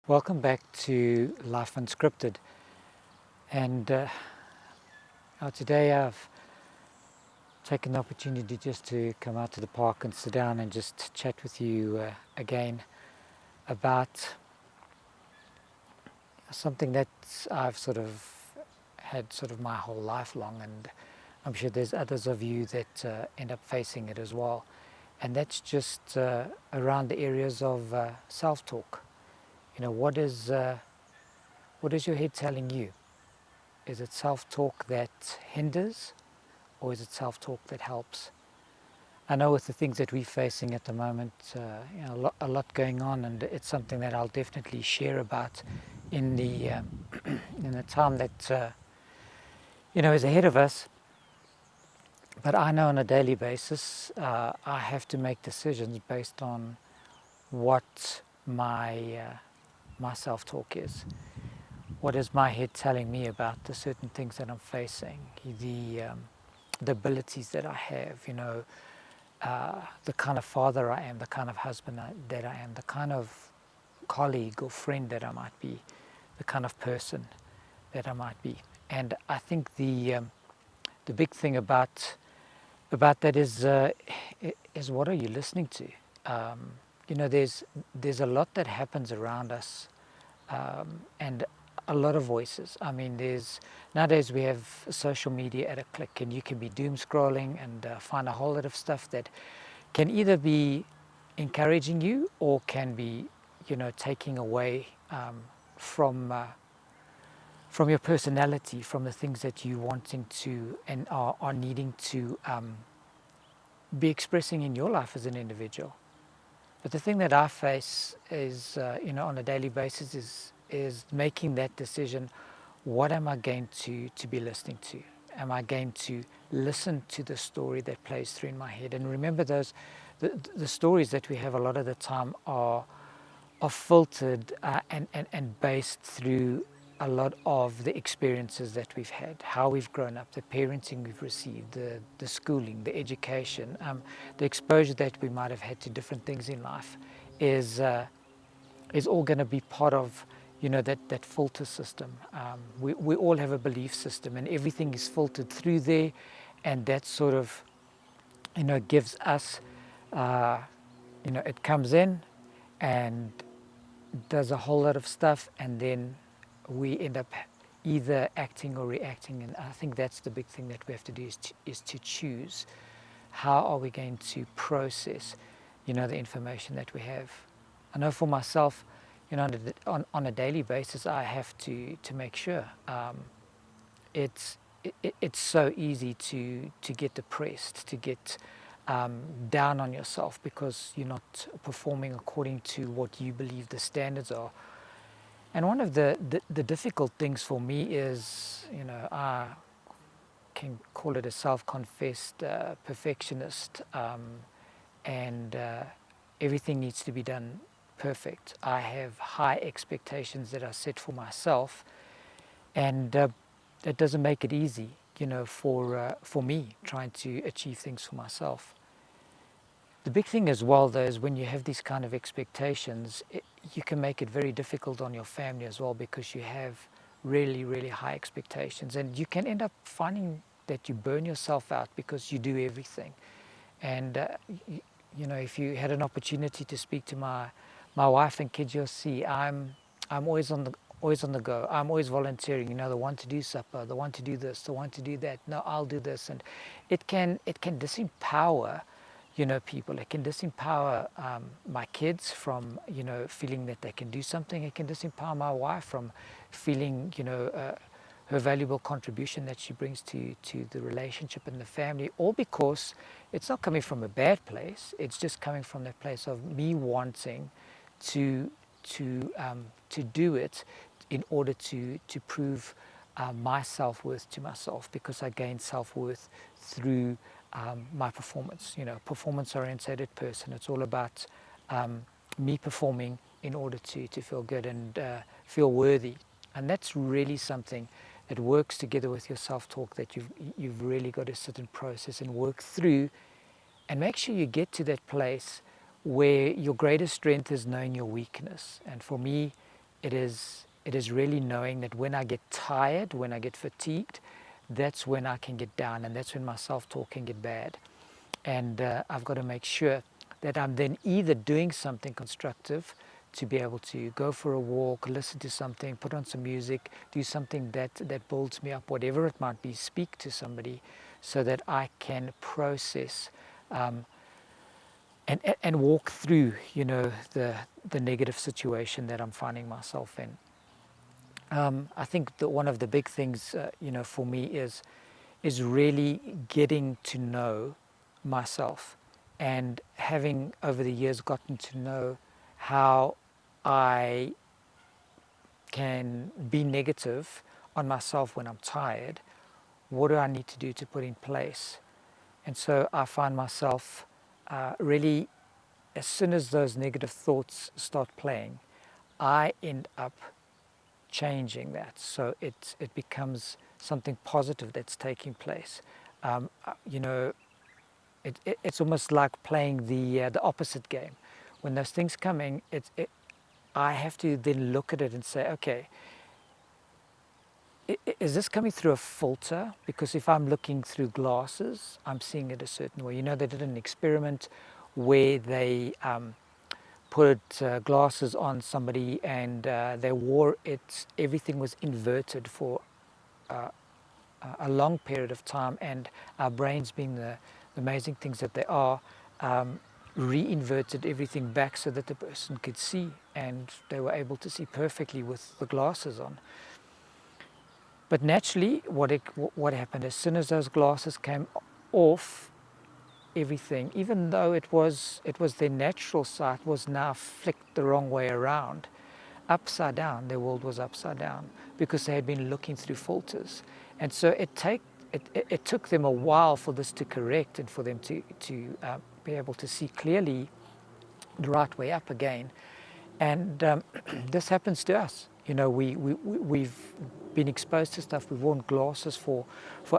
Welcome back to Life Unscripted, and today I've taken the opportunity just to come out to the park and sit down and just chat with you again about something that I've sort of had my whole life long, and I'm sure there's others of you that end up facing it as well, and that's just around the areas of self-talk. What is your head telling you? Is it self-talk that hinders, or is it self-talk that helps? I know with the things that we're facing at the moment, a lot going on, and it's something that I'll definitely share about in the in the time that is ahead of us. But I know on a daily basis, I have to make decisions based on what my self-talk is. What is my head telling me about the certain things that I'm facing, the abilities that I have, the kind of father I am, the kind of husband that I am, the kind of colleague or friend that I might be, the kind of person that I might be. And I think the big thing about that is what are you listening to? There's a lot that happens around us, and a lot of voices. I mean, nowadays we have social media at a click, and you can be doom scrolling and find a whole lot of stuff that can either be encouraging you or can be, taking away from your personality, from the things that you wanting to and are needing to be expressing in your life as an individual. But the thing that I face is, on a daily basis is making that decision. What am I going to be listening to? Am I going to listen to the story that plays through in my head? And remember, the stories that we have a lot of the time are filtered and based through a lot of the experiences that we've had, how we've grown up, the parenting we've received, the schooling, the education, the exposure that we might have had to different things in life is all going to be part of that filter system. We all have a belief system, and everything is filtered through there, and that sort of gives us it comes in and does a whole lot of stuff, and then we end up either acting or reacting. And I think that's the big thing that we have to do is to choose how are we going to process the information that we have. I know for myself, on a daily basis, I have to make sure. It's so easy to get depressed, to get down on yourself because you're not performing according to what you believe the standards are. And one of the difficult things for me is, I can call it a self-confessed perfectionist, and everything needs to be done perfect. I have high expectations that I set for myself, and that doesn't make it easy, for me trying to achieve things for myself. The big thing as well, though, is when you have these kind of expectations, you can make it very difficult on your family as well, because you have really, really high expectations, and you can end up finding that you burn yourself out because you do everything. And if you had an opportunity to speak to my wife and kids, you'll see I'm always on the go. I'm always volunteering. The one to do supper, the one to do this, the one to do that. No, I'll do this, and it can disempower people. It can disempower my kids from feeling that they can do something. It can disempower my wife from feeling her valuable contribution that she brings to the relationship and the family, all because it's not coming from a bad place. It's just coming from that place of me wanting to do it in order to prove my self-worth to myself, because I gain self-worth through my performance. Performance-oriented person. It's all about me performing in order to feel good and feel worthy. And that's really something that works together with your self-talk that you've really got to sit and process and work through, and make sure you get to that place where your greatest strength is knowing your weakness. And for me, it is really knowing that when I get tired, when I get fatigued, that's when I can get down, and that's when my self-talk can get bad. And I've got to make sure that I'm then either doing something constructive, to be able to go for a walk, listen to something, put on some music, do something that builds me up, whatever it might be, speak to somebody, so that I can process and walk through, the negative situation that I'm finding myself in. I think that one of the big things, for me is really getting to know myself, and having over the years gotten to know how I can be negative on myself when I'm tired. What do I need to do to put in place? And so I find myself really, as soon as those negative thoughts start playing, I end up changing that. So it becomes something positive that's taking place. Um, uh, you know, it's almost like playing the opposite game. When those things coming, I have to then look at it and say, okay, is this coming through a filter? Because if I'm looking through glasses, I'm seeing it a certain way. They did an experiment where they put glasses on somebody, and they wore it, everything was inverted for uh, a long period of time, and our brains, being the amazing things that they are, reinverted everything back so that the person could see, and they were able to see perfectly with the glasses on. But naturally, what happened, as soon as those glasses came off, everything, even though it was their natural sight, was now flicked the wrong way around, upside down. Their world was upside down because they had been looking through filters. And so it took them a while for this to correct, and for them to be able to see clearly the right way up again. And this happens to us. We've been exposed to stuff. We've worn glasses for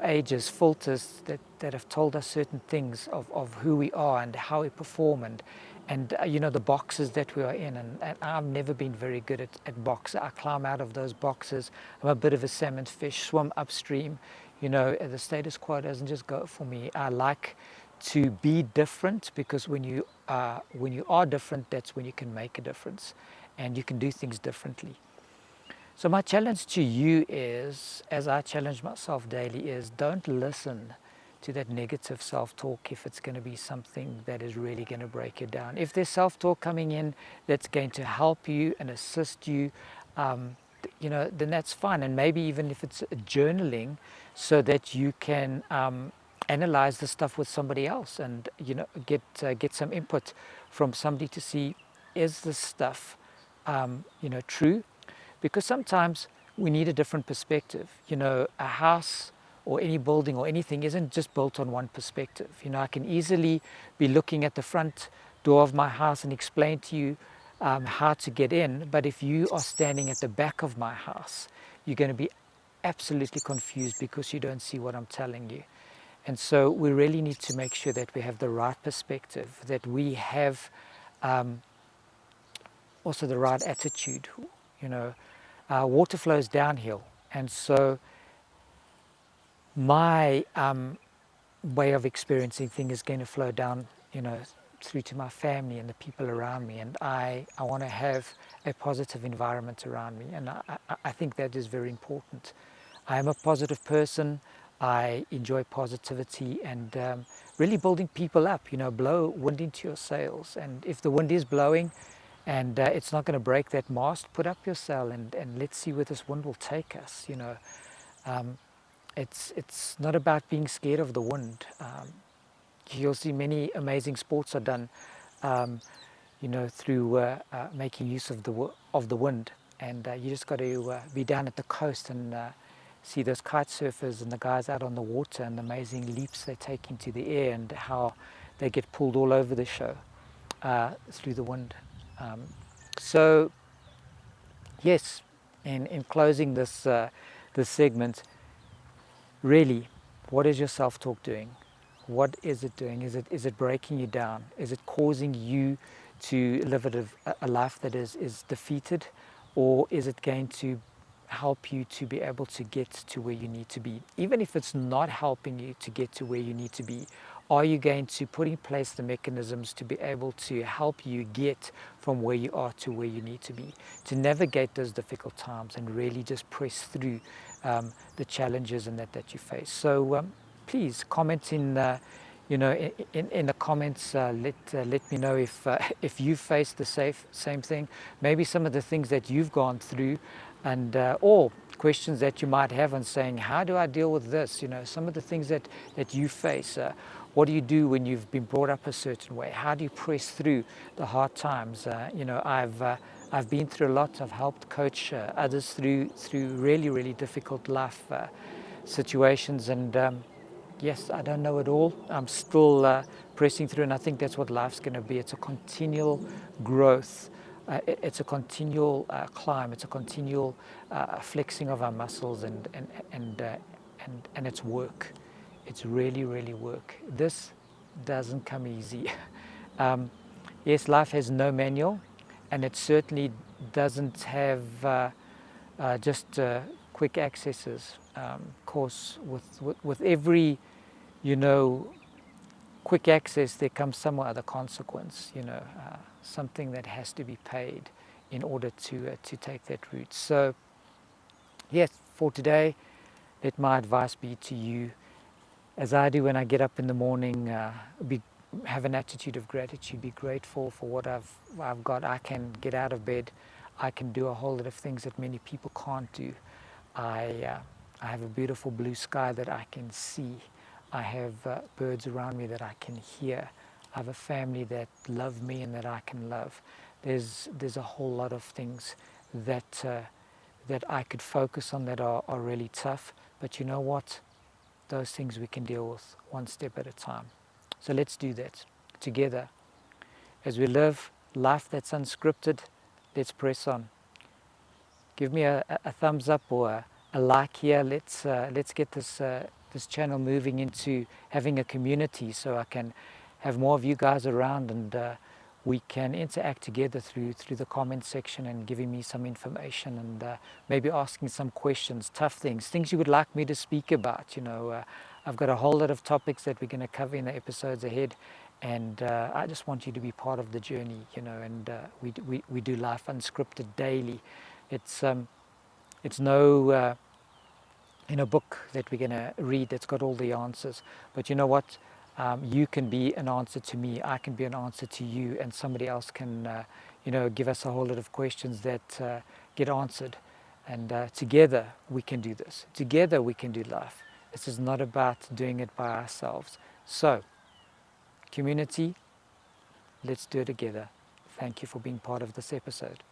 ages, filters that have told us certain things of who we are and how we perform, and the boxes that we are in. And I've never been very good at boxes. I climb out of those boxes. I'm a bit of a salmon fish, swim upstream. The status quo doesn't just go for me. I like to be different, because when you are different, that's when you can make a difference, and you can do things differently. So my challenge to you is, as I challenge myself daily, is don't listen to that negative self-talk if it's going to be something that is really going to break you down. If there's self-talk coming in that's going to help you and assist you, then that's fine. And maybe even if it's journaling, so that you can analyze the stuff with somebody else, and get some input from somebody to see, is this stuff true? Because sometimes we need a different perspective. A house or any building or anything isn't just built on one perspective. I can easily be looking at the front door of my house and explain to you how to get in, but if you are standing at the back of my house, you're going to be absolutely confused because you don't see what I'm telling you. And so we really need to make sure that we have the right perspective, that we have also the right attitude. Water flows downhill, and so my way of experiencing things is going to flow down, through to my family and the people around me, and I want to have a positive environment around me, and I think that is very important. I am a positive person. I enjoy positivity, and really building people up. Blow wind into your sails, and if the wind is blowing and it's not going to break that mast, put up your sail, and let's see where this wind will take us. It's not about being scared of the wind. You'll see many amazing sports are done, through making use of the wind, and you just got to be down at the coast and see those kite surfers and the guys out on the water, and the amazing leaps they take into the air, and how they get pulled all over the show through the wind. So yes, in closing this segment, really, what is your self-talk doing? What is it doing? Is it breaking you down? Is it causing you to live a life that is defeated? or is it going to help you to be able to get to where you need to be? Even if it's not helping you to get to where you need to be, are you going to put in place the mechanisms to be able to help you get from where you are to where you need to be, to navigate those difficult times and really just press through the challenges and that you face? So please comment in the comments. Let me know if you face the same thing, maybe some of the things that you've gone through, and or questions that you might have on saying, how do I deal with this? Some of the things that you face. What do you do when you've been brought up a certain way? How do you press through the hard times? I've been through a lot. I've helped coach others through really difficult life situations, and yes, I don't know it all. I'm still pressing through, and I think that's what life's going to be. It's a continual growth. It's a continual climb. It's a continual flexing of our muscles, and it's work. It's really work. This doesn't come easy. Yes, life has no manual, and it certainly doesn't have just quick accesses. Of course, with every quick access, there comes some other consequence. Something that has to be paid in order to take that route. So, yes, for today, let my advice be to you, as I do when I get up in the morning, have an attitude of gratitude. Be grateful for what I've got. I can get out of bed. I can do a whole lot of things that many people can't do. I have a beautiful blue sky that I can see. I have birds around me that I can hear. I have a family that love me and that I can love. There's a whole lot of things that I could focus on that are really tough. But you know what? Those things we can deal with one step at a time. So let's do that together. As we live life that's unscripted, let's press on. Give me a thumbs up or a like here. Let's get this channel moving into having a community, so I can have more of you guys around, and we can interact together through the comment section and giving me some information, and maybe asking some questions, tough things you would like me to speak about. I've got a whole lot of topics that we're going to cover in the episodes ahead, and I just want you to be part of the journey. And we do life unscripted daily. It's no book that we're going to read that's got all the answers. But you know what? You can be an answer to me. I can be an answer to you, and somebody else can, give us a whole lot of questions that get answered. And together we can do this. Together we can do life. This is not about doing it by ourselves. So, community, let's do it together. Thank you for being part of this episode.